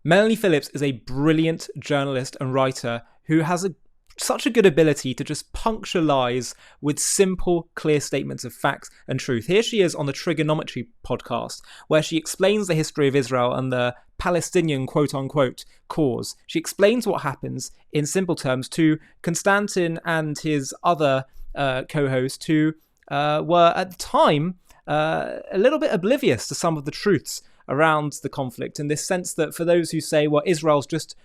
Melanie Phillips is a brilliant journalist and writer who has such a good ability to just puncture lies with simple, clear statements of facts and truth. Here she is on the Trigonometry podcast, where she explains the history of Israel and the Palestinian quote-unquote cause. She explains what happens in simple terms to Konstantin and his other co-host who were at the time a little bit oblivious to some of the truths around the conflict, in this sense that for those who say, well, Israel's just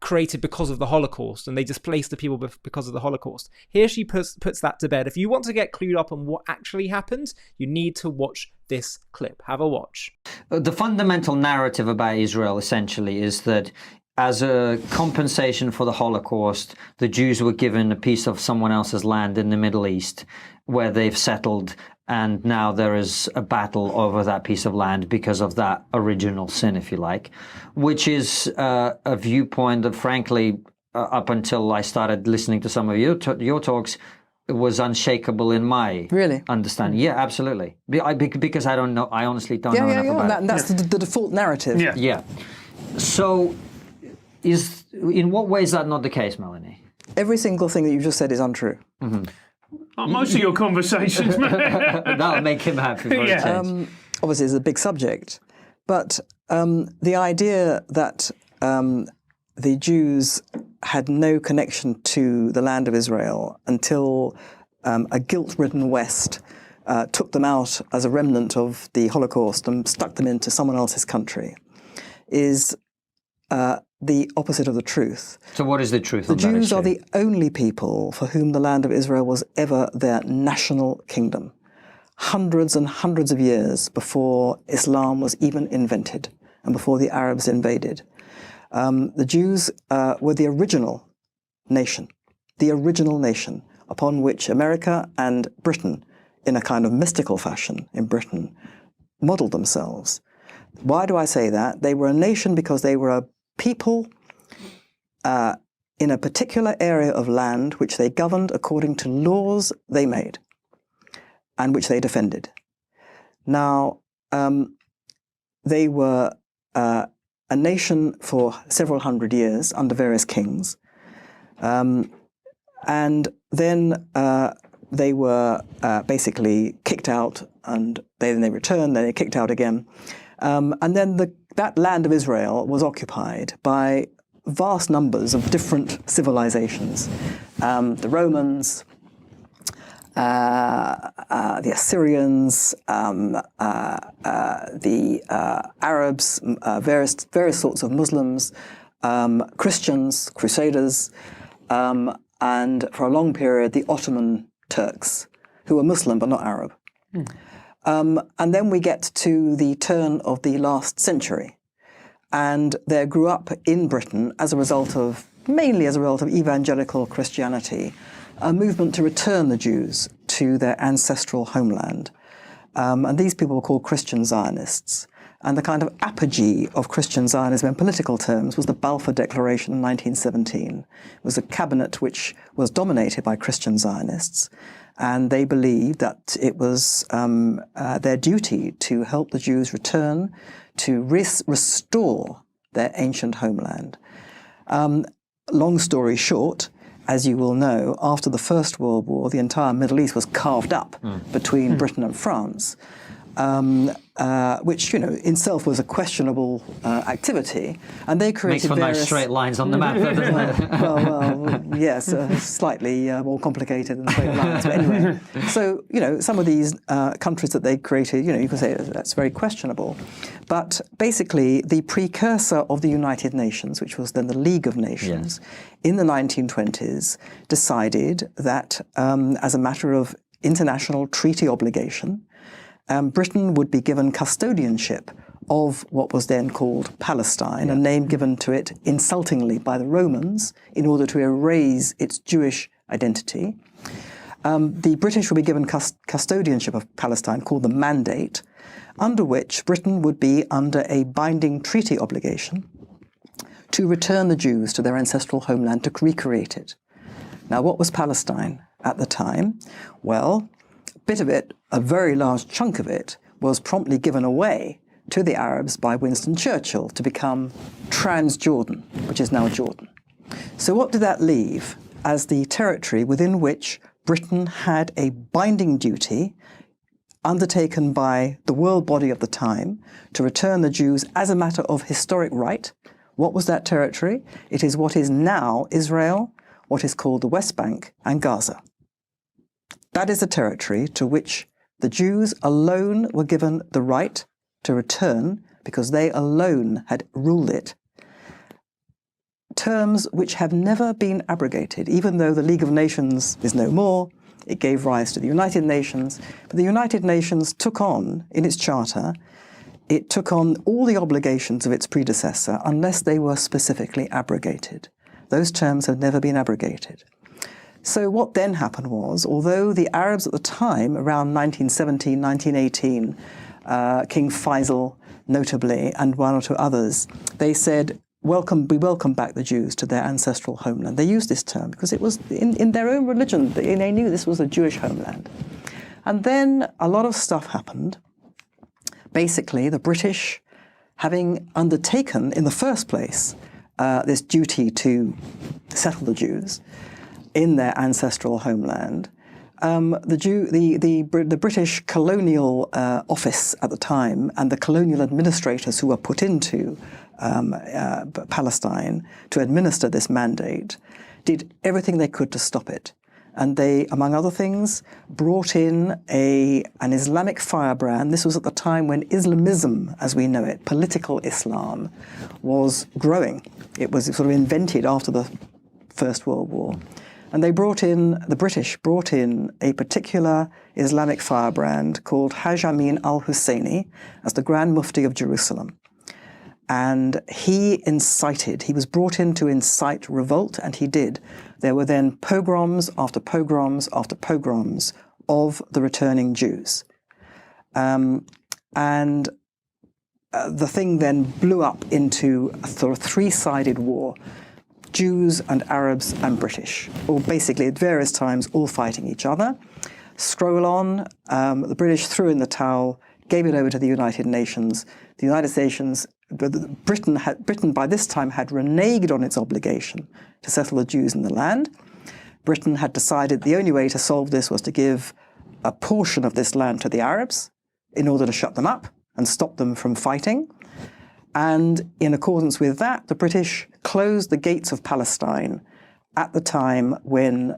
created because of the Holocaust and they displaced the people because of the Holocaust. Here she puts that to bed. If you want to get clued up on what actually happened, you need to watch this clip. Have a watch. The fundamental narrative about Israel essentially is that as a compensation for the Holocaust, the Jews were given a piece of someone else's land in the Middle East where they've settled, and now there is a battle over that piece of land because of that original sin, if you like, which is a viewpoint that, frankly, up until I started listening to some of your talks, it was unshakable in my understanding. Yeah, absolutely. Because I don't know, I honestly don't know enough about it. That's the default narrative. Yeah. So, in what way is that not the case, Melanie? Every single thing that you just said is untrue. Mm-hmm. Most of your conversations, that'll make him happy. Obviously, it's a big subject, but the idea that the Jews had no connection to the land of Israel until a guilt-ridden West took them out as a remnant of the Holocaust and stuck them into someone else's country is the opposite of the truth. So what is the truth? The Jews are the only people for whom the land of Israel was ever their national kingdom. Hundreds and hundreds of years before Islam was even invented and before the Arabs invaded. The Jews were the original nation upon which America and Britain, in a kind of mystical fashion in Britain, modeled themselves. Why do I say that? They were a nation because they were a people in a particular area of land which they governed according to laws they made and which they defended. Now, they were a nation for several hundred years under various kings, and then they were basically kicked out, and then they returned, then they kicked out again. And then that land of Israel was occupied by vast numbers of different civilizations. The Romans, the Assyrians, the Arabs, various sorts of Muslims, Christians, Crusaders, and for a long period the Ottoman Turks, who were Muslim but not Arab. And then we get to the turn of the last century, and there grew up in Britain, mainly as a result of evangelical Christianity, a movement to return the Jews to their ancestral homeland. And these people were called Christian Zionists. And the kind of apogee of Christian Zionism in political terms was the Balfour Declaration in 1917. It was a cabinet which was dominated by Christian Zionists, and they believed that it was their duty to help the Jews return, to restore their ancient homeland. Long story short, as you will know, after the First World War, the entire Middle East was carved up between Britain and France, which, in self was a questionable activity, and they created Makes for nice straight lines on the map, doesn't it? well, yes, slightly more complicated than straight lines. But anyway, so, some of these countries that they created, you could say that's very questionable. But basically, the precursor of the United Nations, which was then the League of Nations, in the 1920s, decided that as a matter of international treaty obligation, Britain would be given custodianship of what was then called Palestine, a name given to it insultingly by the Romans in order to erase its Jewish identity. The British would be given custodianship of Palestine, called the Mandate, under which Britain would be under a binding treaty obligation to return the Jews to their ancestral homeland, to recreate it. Now, what was Palestine at the time? Well, a bit of it, a very large chunk of it, was promptly given away to the Arabs by Winston Churchill to become Transjordan, which is now Jordan. So what did that leave as the territory within which Britain had a binding duty undertaken by the world body of the time to return the Jews as a matter of historic right? What was that territory? It is what is now Israel, what is called the West Bank, and Gaza. That is the territory to which the Jews alone were given the right to return because they alone had ruled it. Terms which have never been abrogated, even though the League of Nations is no more. It gave rise to the United Nations. But the United Nations took on, in its charter, it took on all the obligations of its predecessor unless they were specifically abrogated. Those terms have never been abrogated. So what then happened was, although the Arabs at the time, around 1917, 1918, King Faisal notably, and one or two others, they said, we welcome back the Jews to their ancestral homeland. They used this term because it was in their own religion. They knew this was a Jewish homeland. And then a lot of stuff happened. Basically, the British, having undertaken in the first place this duty to settle the Jews in their ancestral homeland, the British colonial office at the time and the colonial administrators who were put into Palestine to administer this mandate did everything they could to stop it. And they, among other things, brought in an Islamic firebrand. This was at the time when Islamism, as we know it, political Islam, was growing. It was sort of invented after the First World War. And the British brought in a particular Islamic firebrand called Haj Amin al-Husseini as the Grand Mufti of Jerusalem. And he was brought in to incite revolt, and he did. There were then pogroms after pogroms after pogroms of the returning Jews. The thing then blew up into a sort of three-sided war. Jews and Arabs and British, or basically at various times all fighting each other. Scroll on, the British threw in the towel, gave it over to the United Nations. The United Nations, Britain by this time had reneged on its obligation to settle the Jews in the land. Britain had decided the only way to solve this was to give a portion of this land to the Arabs in order to shut them up and stop them from fighting. And in accordance with that, the British closed the gates of Palestine at the time when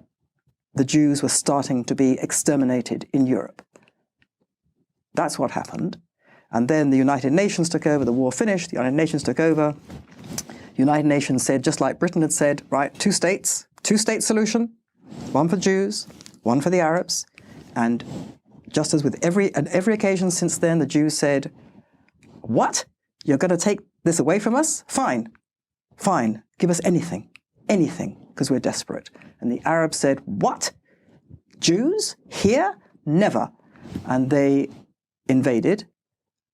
the Jews were starting to be exterminated in Europe. That's what happened. And then the United Nations took over, the war finished, the United Nations took over. The United Nations said, just like Britain had said, right, two-state solution, one for Jews, one for the Arabs. And just as with every occasion since then, the Jews said, what? You're going to take this away from us? Fine, fine, give us anything, because we're desperate. And the Arabs said, what? Jews? Here? Never. And they invaded,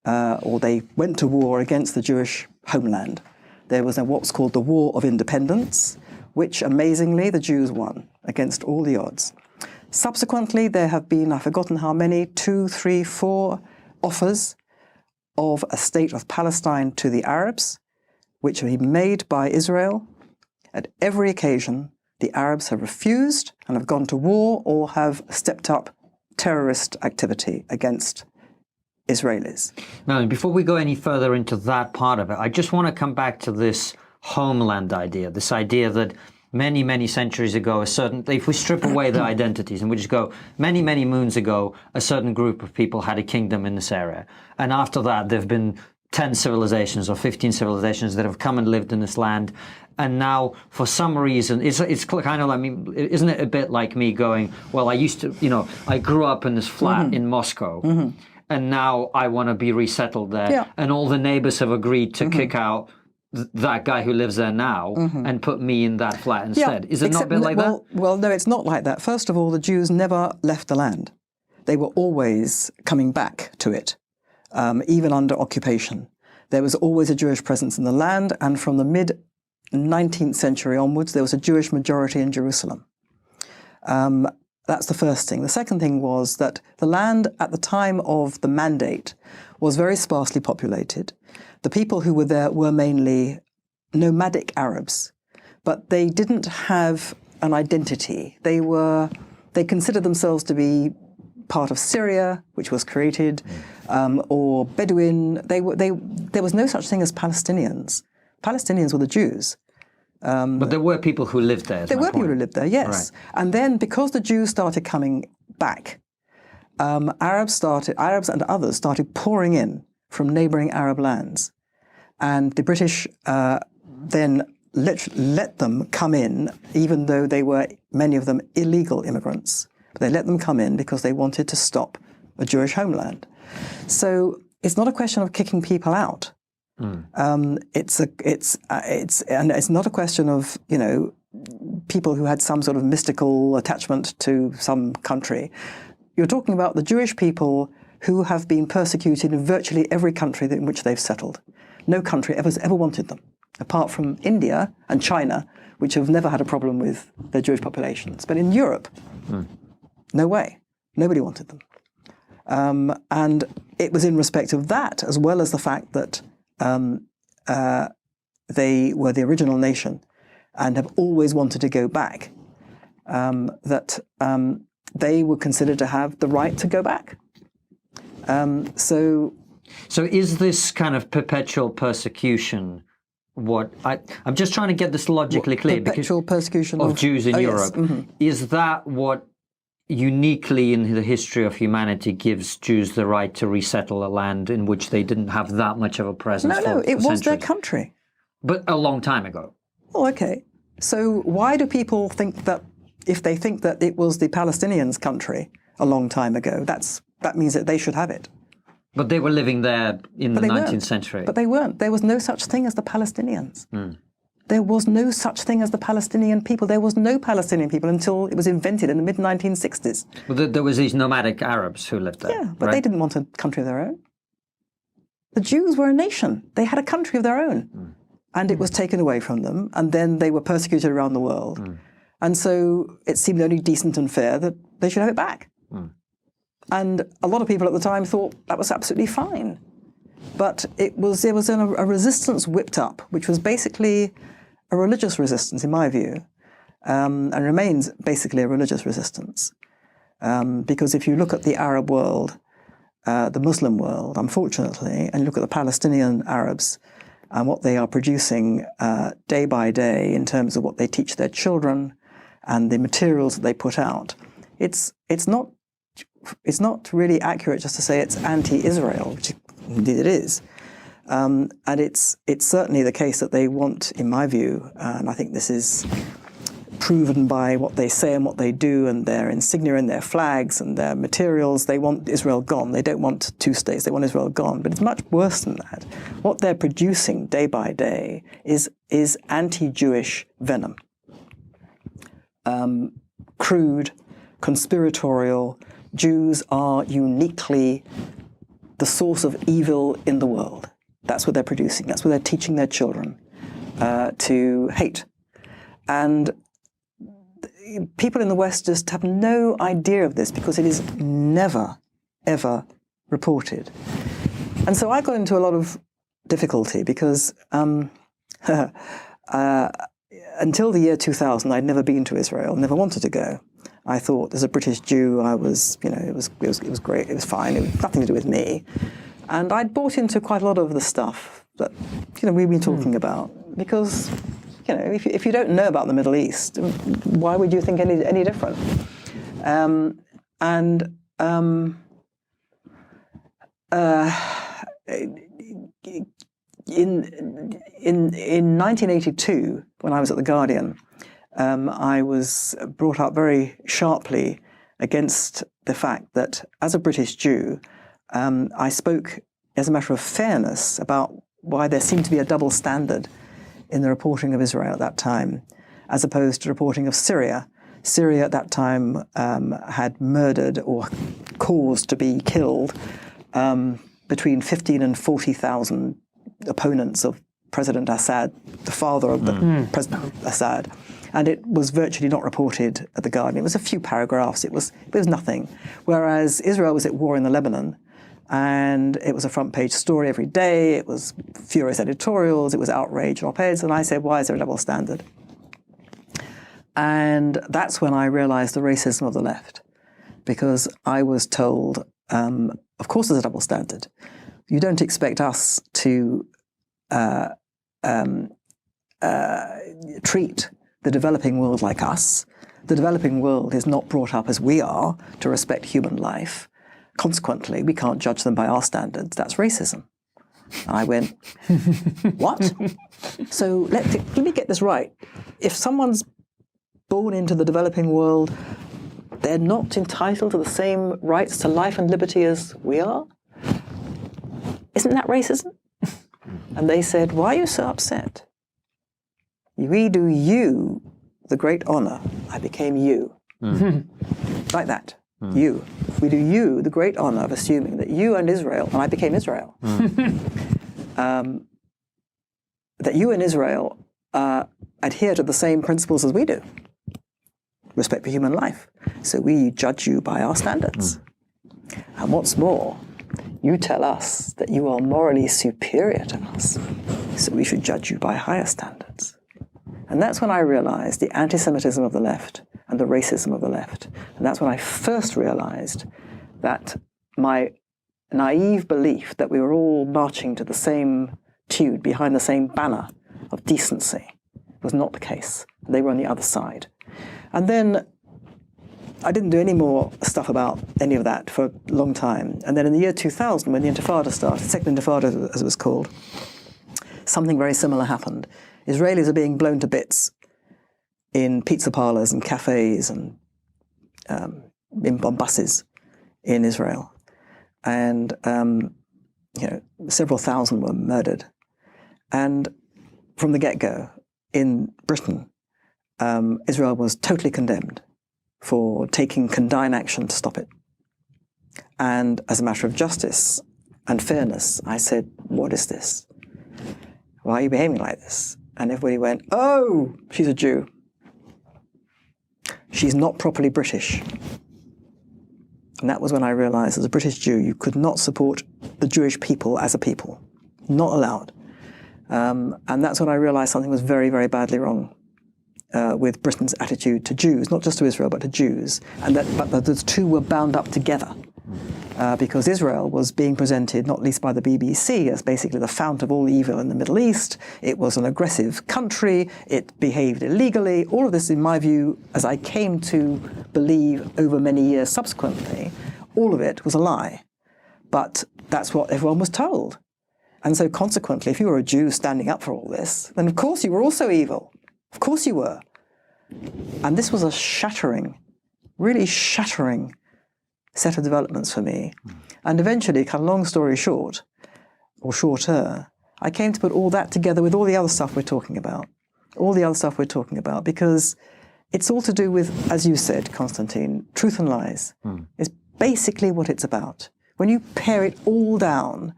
or they went to war against the Jewish homeland. There was what's called the War of Independence, which amazingly the Jews won against all the odds. Subsequently, there have been, I've forgotten how many, 2, 3, 4 offers of a state of Palestine to the Arabs, which have been made by Israel. At every occasion, the Arabs have refused and have gone to war or have stepped up terrorist activity against Israelis. Now, before we go any further into that part of it, I just want to come back to this homeland idea, this idea that many, many centuries ago, if we strip away their identities and we just go, many, many moons ago, a certain group of people had a kingdom in this area. And after that, there have been 10 civilizations or 15 civilizations that have come and lived in this land. And now, for some reason, it's kind of like me, isn't it a bit like me going, well, I grew up in this flat in Moscow, and now I want to be resettled there. Yeah. And all the neighbors have agreed to kick out that guy who lives there now and put me in that flat instead. Yeah, is it not a bit like that? Well, no, it's not like that. First of all, the Jews never left the land. They were always coming back to it, even under occupation. There was always a Jewish presence in the land, and from the mid-19th century onwards, there was a Jewish majority in Jerusalem. That's the first thing. The second thing was that the land at the time of the mandate was very sparsely populated. The people who were there were mainly nomadic Arabs, but they didn't have an identity. They considered themselves to be part of Syria, which was created, or Bedouin. There was no such thing as Palestinians. Palestinians were the Jews. But there were people who lived there. There were people who lived there, yes. Right. And then because the Jews started coming back, Arabs and others started pouring in from neighbouring Arab lands. And the British then let them come in, even though they were, many of them, illegal immigrants. But they let them come in because they wanted to stop a Jewish homeland. So it's not a question of kicking people out. It's not a question of, you know, people who had some sort of mystical attachment to some country. You're talking about the Jewish people who have been persecuted in virtually every country in which they've settled. No country ever wanted them, apart from India and China, which have never had a problem with their Jewish populations. But in Europe, no way. Nobody wanted them. And it was in respect of that, as well as the fact that they were the original nation and have always wanted to go back, that they were considered to have the right to go back. So is this kind of perpetual persecution what I'm just trying to get this logically clear, perpetual persecution of Jews in Europe. Yes. Is that what uniquely in the history of humanity gives Jews the right to resettle a land in which they didn't have that much of a presence? No, it was their country. But a long time ago. Oh, okay. So why do people think that, if they think that it was the Palestinians' country a long time ago, that means that they should have it? But they were living there in the 19th century. But they weren't. There was no such thing as the Palestinians. There was no such thing as the Palestinian people. There was no Palestinian people until it was invented in the mid-1960s. Well, there was these nomadic Arabs who lived there. Yeah, but they didn't want a country of their own. The Jews were a nation. They had a country of their own. And it was taken away from them. And then they were persecuted around the world. And so it seemed only decent and fair that they should have it back. And a lot of people at the time thought that was absolutely fine. But there was a resistance whipped up, which was basically a religious resistance, in my view, and remains basically a religious resistance. Because if you look at the Arab world, the Muslim world, unfortunately, and you look at the Palestinian Arabs and what they are producing day by day in terms of what they teach their children and the materials that they put out, it's not really accurate just to say it's anti-Israel, which indeed it is. And it's certainly the case that they want, in my view, and I think this is proven by what they say and what they do and their insignia and their flags and their materials, they want Israel gone. They don't want two states, they want Israel gone. But it's much worse than that. What they're producing day by day is anti-Jewish venom. Crude, conspiratorial. Jews are uniquely the source of evil in the world. That's what they're producing. That's what they're teaching their children to hate. And people in the West just have no idea of this because it is never, ever reported. And so I got into a lot of difficulty because until the year 2000, I'd never been to Israel, never wanted to go. I thought, as a British Jew, I was, it was great, it was fine, it was nothing to do with me. And I'd bought into quite a lot of the stuff that, we've been talking about. Because, if you don't know about the Middle East, why would you think any different? In 1982, when I was at The Guardian, I was brought up very sharply against the fact that, as a British Jew, I spoke, as a matter of fairness, about why there seemed to be a double standard in the reporting of Israel at that time, as opposed to reporting of Syria. Syria at that time had murdered or caused to be killed between 15 and 40,000 opponents of President Assad, the father of the President Assad. And it was virtually not reported at The Guardian. It was a few paragraphs. It was nothing. Whereas Israel was at war in the Lebanon, and it was a front-page story every day. It was furious editorials. It was outrage op-eds. And I said, why is there a double standard? And that's when I realized the racism of the left, because I was told, of course there's a double standard. You don't expect us to treat the developing world like us. The developing world is not brought up as we are to respect human life. Consequently, we can't judge them by our standards. That's racism. And I went, what? So let me get this right. If someone's born into the developing world, they're not entitled to the same rights to life and liberty as we are? Isn't that racism? And they said, why are you so upset? We do you the great honor. I became you. Like that. You. We do you the great honor of assuming that you and Israel, and I became Israel, that you and Israel adhere to the same principles as we do. Respect for human life. So we judge you by our standards. And what's more, you tell us that you are morally superior to us, so we should judge you by higher standards. And that's when I realized the anti-Semitism of the left and the racism of the left. And that's when I first realized that my naive belief that we were all marching to the same tune, behind the same banner of decency, was not the case. They were on the other side. And then I didn't do any more stuff about any of that for a long time. And then in the year 2000, when the Intifada started, Second Intifada as it was called, something very similar happened. Israelis are being blown to bits in pizza parlors and cafes and on buses in Israel. And several thousand were murdered. And from the get-go, in Britain, Israel was totally condemned for taking condign action to stop it. And as a matter of justice and fairness, I said, what is this? Why are you behaving like this? And everybody went, oh, she's a Jew. She's not properly British. And that was when I realized, as a British Jew, you could not support the Jewish people as a people. Not allowed. And that's when I realized something was very, very badly wrong with Britain's attitude to Jews, not just to Israel, but to Jews. But the two were bound up together. Because Israel was being presented, not least by the BBC, as basically the fount of all evil in the Middle East. It was an aggressive country. It behaved illegally. All of this, in my view, as I came to believe over many years subsequently, all of it was a lie. But that's what everyone was told. And so consequently, if you were a Jew standing up for all this, then of course you were also evil. Of course you were. And this was a shattering, really shattering set of developments for me. And eventually, kind of long story short, or shorter, I came to put all that together with all the other stuff we're talking about. All the other stuff we're talking about, because it's all to do with, as you said, Constantine, truth and lies. Is basically what it's about. When you pare it all down,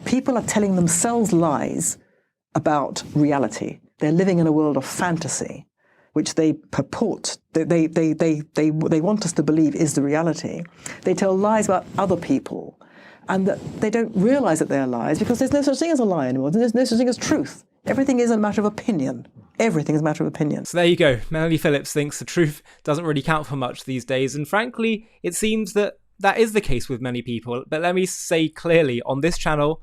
people are telling themselves lies about reality. They're living in a world of fantasy, which they purport, they want us to believe is the reality. They tell lies about other people, and that they don't realize that they're lies, because there's no such thing as a lie anymore. There's no such thing as truth. Everything is a matter of opinion. Everything is a matter of opinion. So there you go. Melanie Phillips thinks the truth doesn't really count for much these days, and frankly, it seems that that is the case with many people. But let me say clearly, on this channel,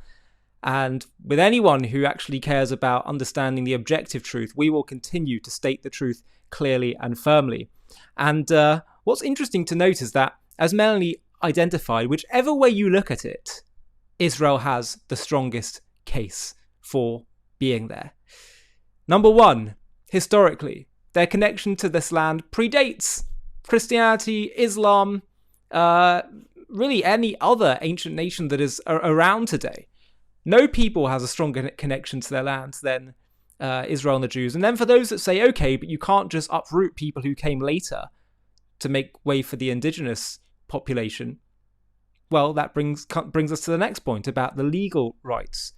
and with anyone who actually cares about understanding the objective truth, we will continue to state the truth clearly and firmly. And what's interesting to note is that, as Melanie identified, whichever way you look at it, Israel has the strongest case for being there. Number one, historically, their connection to this land predates Christianity, Islam, really any other ancient nation that is around today. No people has a stronger connection to their lands than Israel and the Jews. And then for those that say, okay, but you can't just uproot people who came later to make way for the indigenous population, well, that brings us to the next point about the legal rights.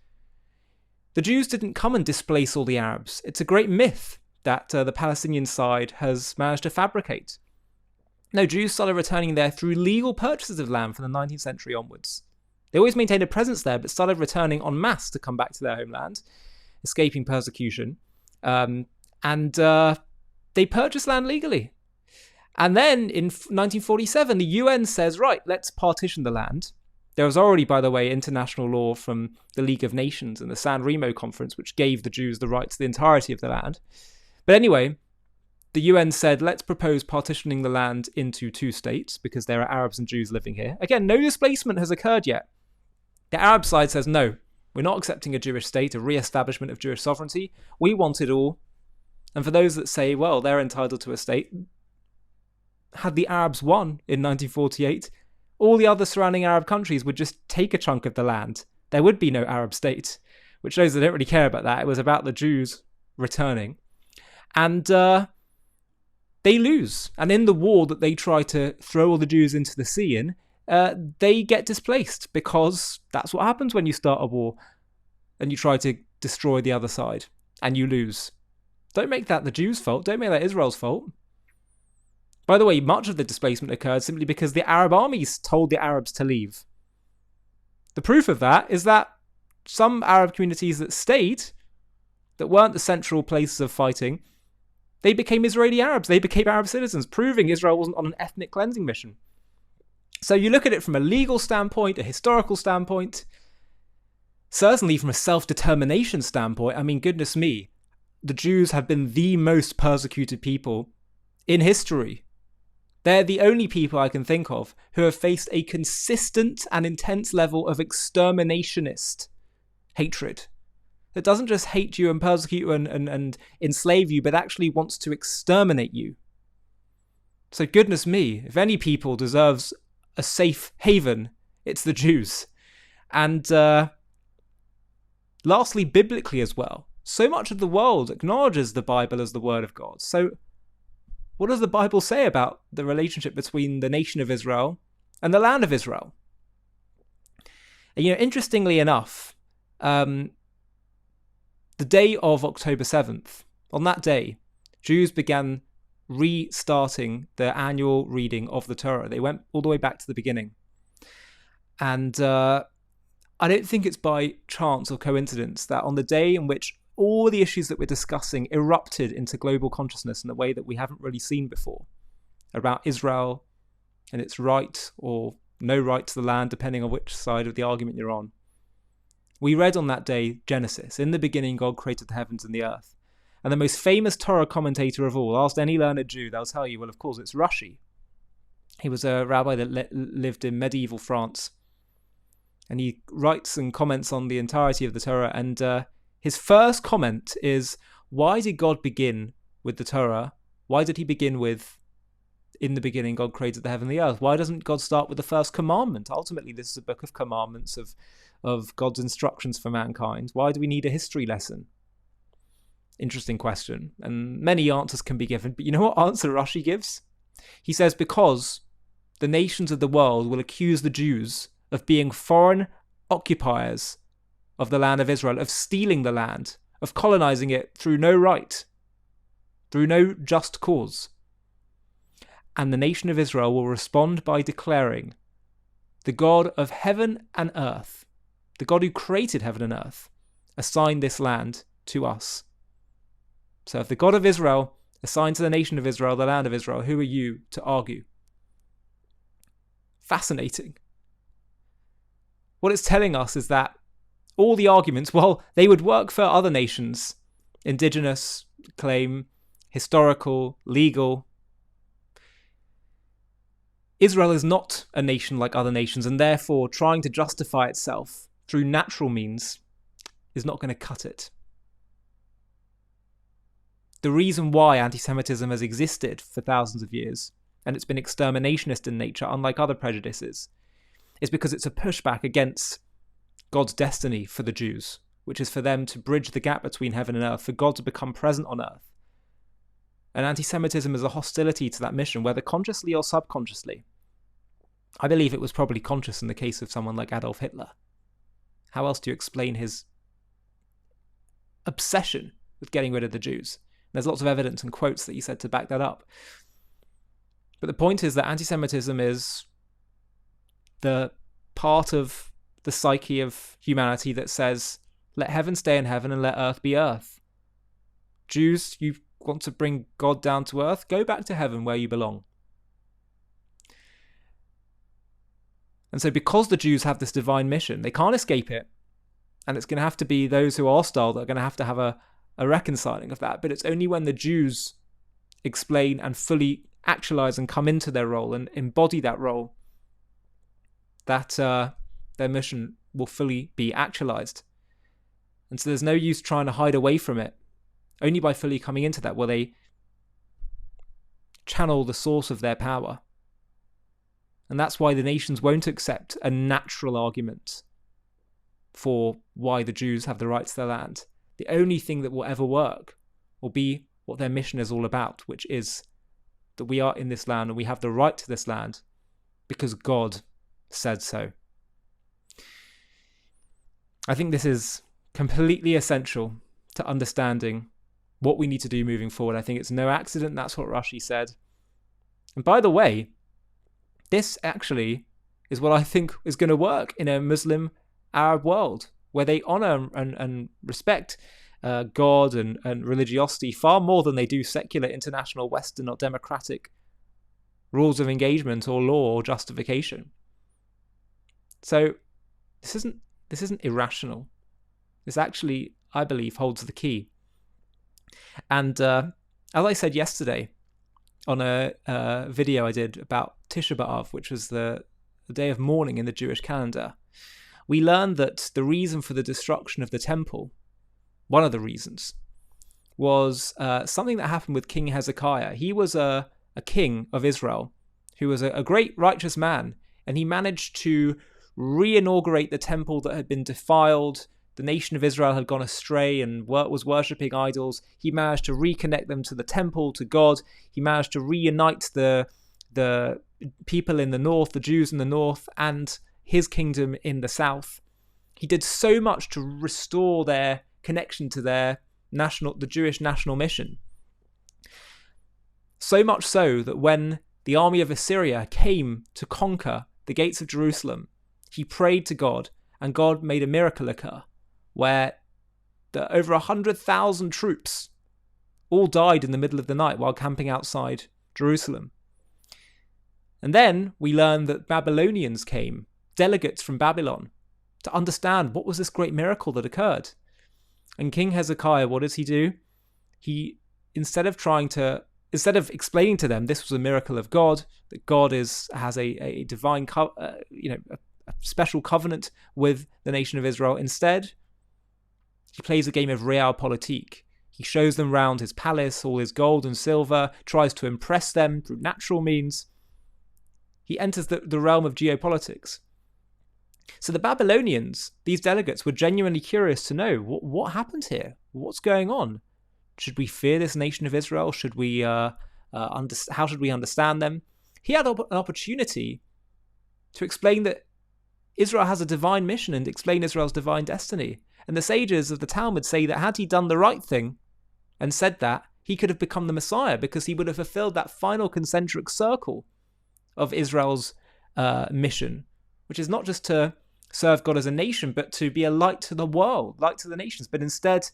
The Jews didn't come and displace all the Arabs. It's a great myth that the Palestinian side has managed to fabricate. No, Jews started returning there through legal purchases of land from the 19th century onwards. They always maintained a presence there, but started returning en masse to come back to their homeland, escaping persecution. They purchased land legally. And then in 1947, the UN says, right, let's partition the land. There was already, by the way, international law from the League of Nations and the San Remo Conference, which gave the Jews the right to the entirety of the land. But anyway, the UN said, let's propose partitioning the land into 2 states because there are Arabs and Jews living here. Again, no displacement has occurred yet. The Arab side says, no, we're not accepting a Jewish state, a re-establishment of Jewish sovereignty. We want it all. And for those that say, well, they're entitled to a state, had the Arabs won in 1948, all the other surrounding Arab countries would just take a chunk of the land. There would be no Arab state, which shows they don't really care about that. It was about the Jews returning. And they lose. And in the war that they try to throw all the Jews into the sea in, they get displaced, because that's what happens when you start a war and you try to destroy the other side and you lose. Don't make that the Jews' fault. Don't make that Israel's fault. By the way, much of the displacement occurred simply because the Arab armies told the Arabs to leave. The proof of that is that some Arab communities that stayed, that weren't the central places of fighting, they became Israeli Arabs. They became Arab citizens, proving Israel wasn't on an ethnic cleansing mission. So you look at it from a legal standpoint, a historical standpoint, certainly from a self-determination standpoint. I mean, goodness me, the Jews have been the most persecuted people in history. They're the only people I can think of who have faced a consistent and intense level of exterminationist hatred that doesn't just hate you and persecute you and enslave you, but actually wants to exterminate you. So goodness me, if any people deserves a safe haven, it's the Jews. And lastly, biblically as well, so much of the world acknowledges the Bible as the word of God. So what does the Bible say about the relationship between the nation of Israel and the land of Israel? And, interestingly enough, the day of October 7th, on that day, Jews began restarting their annual reading of the Torah. They went all the way back to the beginning. And I don't think it's by chance or coincidence that on the day in which all the issues that we're discussing erupted into global consciousness in a way that we haven't really seen before, about Israel and its right or no right to the land, depending on which side of the argument you're on. We read on that day Genesis. In the beginning, God created the heavens and the earth. And the most famous Torah commentator of all, asked any learned Jew, they'll tell you, well, of course, it's Rashi. He was a rabbi that lived in medieval France. And he writes and comments on the entirety of the Torah. And his first comment is, why did God begin with the Torah? Why did he begin with, in the beginning, God created the heaven and the earth? Why doesn't God start with the first commandment? Ultimately, this is a book of commandments, of God's instructions for mankind. Why do we need a history lesson? Interesting question. And many answers can be given. But you know what answer Rashi gives? He says, because the nations of the world will accuse the Jews of being foreign occupiers of the land of Israel, of stealing the land, of colonizing it through no right, through no just cause. And the nation of Israel will respond by declaring, the God of heaven and earth, the God who created heaven and earth, assigned this land to us. So if the God of Israel assigned to the nation of Israel the land of Israel, who are you to argue? Fascinating. What it's telling us is that all the arguments, well, they would work for other nations. Indigenous claim, historical, legal. Israel is not a nation like other nations, and therefore trying to justify itself through natural means is not going to cut it. The reason why anti-Semitism has existed for thousands of years, and it's been exterminationist in nature, unlike other prejudices, is because it's a pushback against God's destiny for the Jews, which is for them to bridge the gap between heaven and earth, for God to become present on earth. And anti-Semitism is a hostility to that mission, whether consciously or subconsciously. I believe it was probably conscious in the case of someone like Adolf Hitler. How else do you explain his obsession with getting rid of the Jews? There's lots of evidence and quotes that he said to back that up. But the point is that anti-Semitism is the part of the psyche of humanity that says, let heaven stay in heaven and let earth be earth. Jews, you want to bring God down to earth? Go back to heaven where you belong. And so because the Jews have this divine mission, they can't escape it. And it's going to have to be those who are hostile that are going to have a reconciling of that. But it's only when the Jews explain and fully actualize and come into their role and embody that role that their mission will fully be actualized. And so there's no use trying to hide away from it. Only by fully coming into that will they channel the source of their power. And that's why the nations won't accept a natural argument for why the Jews have the right to their land. The only thing that will ever work will be what their mission is all about, which is that we are in this land and we have the right to this land because God said so. I think this is completely essential to understanding what we need to do moving forward. I think it's no accident that's what Rashi said. And by the way, this actually is what I think is going to work in a Muslim Arab world, where they honor and respect God and religiosity far more than they do secular, international, Western or democratic rules of engagement or law or justification. So this isn't irrational. This actually, I believe, holds the key. And as I said yesterday on a video I did about Tisha B'Av, which was the day of mourning in the Jewish calendar, we learned that the reason for the destruction of the temple, one of the reasons, was something that happened with King Hezekiah. He was a king of Israel who was a great righteous man, and he managed to re-inaugurate the temple that had been defiled. The nation of Israel had gone astray and was worshipping idols. He managed to reconnect them to the temple, to God. He managed to reunite the people in the north, the Jews in the north, and his kingdom in the south. He did so much to restore their connection to the Jewish national mission. So much so that when the army of Assyria came to conquer the gates of Jerusalem, he prayed to God, and God made a miracle occur, where over 100,000 troops all died in the middle of the night while camping outside Jerusalem. And then we learn that Babylonians came, delegates from Babylon, to understand what was this great miracle that occurred. And King Hezekiah, what does he do? He, instead of explaining to them this was a miracle of God, that God has a divine, a special covenant with the nation of Israel, instead, he plays a game of realpolitik. He shows them round his palace, all his gold and silver, tries to impress them through natural means. He enters the realm of geopolitics. So the Babylonians, these delegates, were genuinely curious to know what happened here. What's going on? Should we fear this nation of Israel? Should we? How should we understand them? He had an opportunity to explain that Israel has a divine mission and explain Israel's divine destiny. And the sages of the Talmud say that had he done the right thing and said that, he could have become the Messiah, because he would have fulfilled that final concentric circle of Israel's mission, which is not just to serve God as a nation, but to be a light to the world, light to the nations. But instead,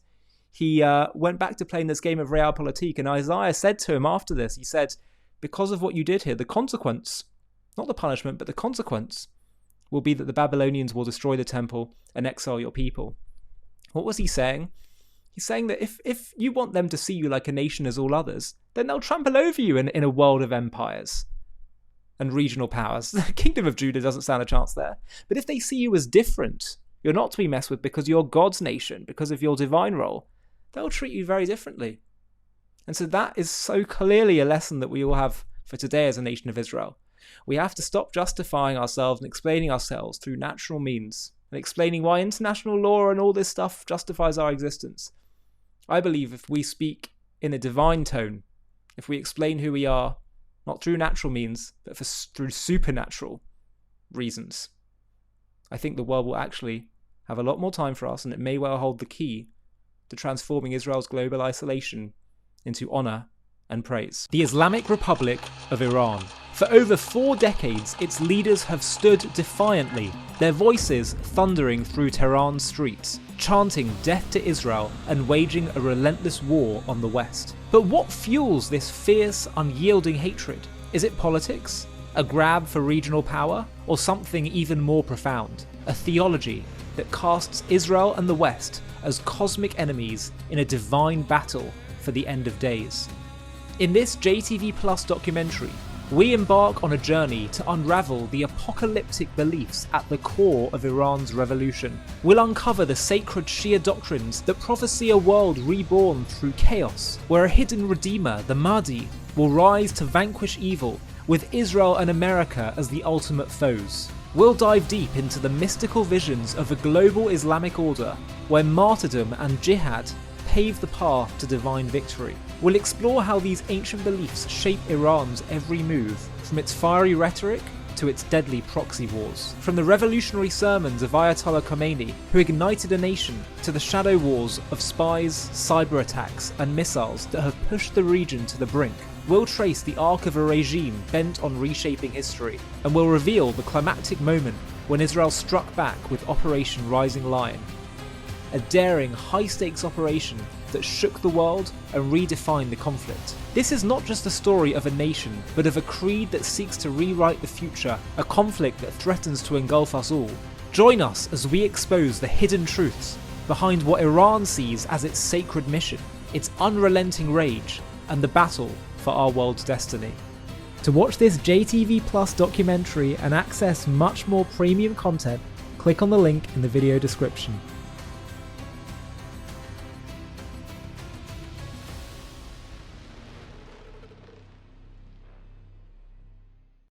he went back to playing this game of realpolitik. And Isaiah said to him after this, he said, because of what you did here, the consequence, not the punishment, but the consequence will be that the Babylonians will destroy the temple and exile your people. What was he saying? He's saying that if you want them to see you like a nation as all others, then they'll trample over you in a world of empires and regional powers. The kingdom of Judah doesn't stand a chance there. But if they see you as different, you're not to be messed with because you're God's nation, because of your divine role, they'll treat you very differently. And so that is so clearly a lesson that we all have for today as a nation of Israel. We have to stop justifying ourselves and explaining ourselves through natural means and explaining why international law and all this stuff justifies our existence. I believe if we speak in a divine tone, if we explain who we are, not through natural means, but through supernatural reasons, I think the world will actually have a lot more time for us, and it may well hold the key to transforming Israel's global isolation into honour and praise. The Islamic Republic of Iran. For over 4 decades, its leaders have stood defiantly, their voices thundering through Tehran's streets, chanting death to Israel and waging a relentless war on the West. But what fuels this fierce, unyielding hatred? Is it politics? A grab for regional power? Or something even more profound? A theology that casts Israel and the West as cosmic enemies in a divine battle for the end of days. In this JTV Plus documentary, we embark on a journey to unravel the apocalyptic beliefs at the core of Iran's revolution. We'll uncover the sacred Shia doctrines that prophesy a world reborn through chaos, where a hidden redeemer, the Mahdi, will rise to vanquish evil, with Israel and America as the ultimate foes. We'll dive deep into the mystical visions of a global Islamic order, where martyrdom and jihad pave the path to divine victory. We'll explore how these ancient beliefs shape Iran's every move, from its fiery rhetoric to its deadly proxy wars. From the revolutionary sermons of Ayatollah Khomeini, who ignited a nation, to the shadow wars of spies, cyber attacks, and missiles that have pushed the region to the brink. We'll trace the arc of a regime bent on reshaping history, and we'll reveal the climactic moment when Israel struck back with Operation Rising Lion, a daring, high-stakes operation that shook the world and redefined the conflict. This is not just a story of a nation, but of a creed that seeks to rewrite the future, a conflict that threatens to engulf us all. Join us as we expose the hidden truths behind what Iran sees as its sacred mission, its unrelenting rage, and the battle for our world's destiny. To watch this JTV Plus documentary and access much more premium content, click on the link in the video description.